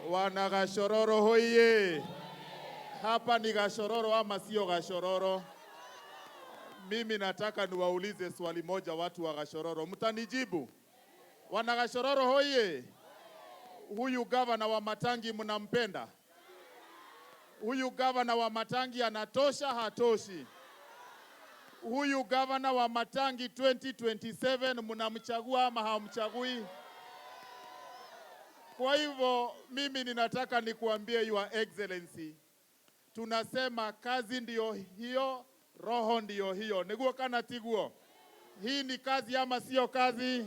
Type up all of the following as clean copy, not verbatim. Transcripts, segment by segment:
Wana Gashororo hoye! Hapa ni Gashororo ama sio Gashororo? Mimi nataka niwaulize swali moja watu wa Gashororo. Mtanijibu? Wana Gashororo hoye! Huyu gavana wa Matangi mnampenda? Huyu gavana wa Matangi anatosha hatoshi? Huyu gavana wa Matangi 2027 mnamchagua ama hamchagui? Kwa hivyo mimi ninataka nikuambie Your Excellency, tunasema kazi ndiyo hiyo, roho ndiyo hiyo. Niguo kana tiguo? Hii ni kazi ama sio kazi?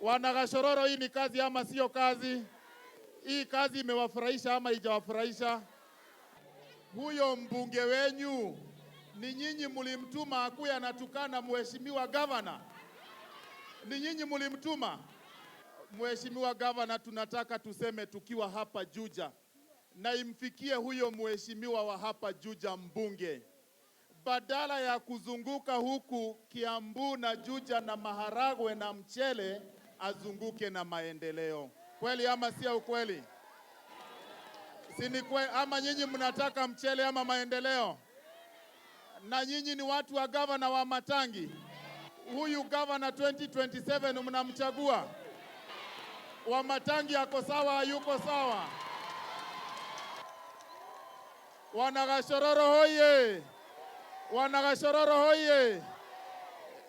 Wana Gashororo, hii ni kazi ama sio kazi? Hii kazi imewafurahisha ama haijawafurahisha? Huyo mbunge wenyu ni nyinyi mlimtuma akuye anatukana mheshimiwa gavana? Ni nyinyi mlimtuma? Mheshimiwa gavana, tunataka tuseme tukiwa hapa Juja, na imfikie huyo mheshimiwa wa hapa Juja mbunge, badala ya kuzunguka huku Kiambu na Juja na maharagwe na mchele, azunguke na maendeleo. Kweli ama sio ukweli? Si ni kweli? Ama nyinyi mnataka mchele ama maendeleo? Na nyinyi ni watu wa gavana wa Matangi. Huyu gavana 2027 mnamchagua? Wa Matangi ako sawa, yuko sawa? Wana Gashororo hoye! Wana Gashororo hoye!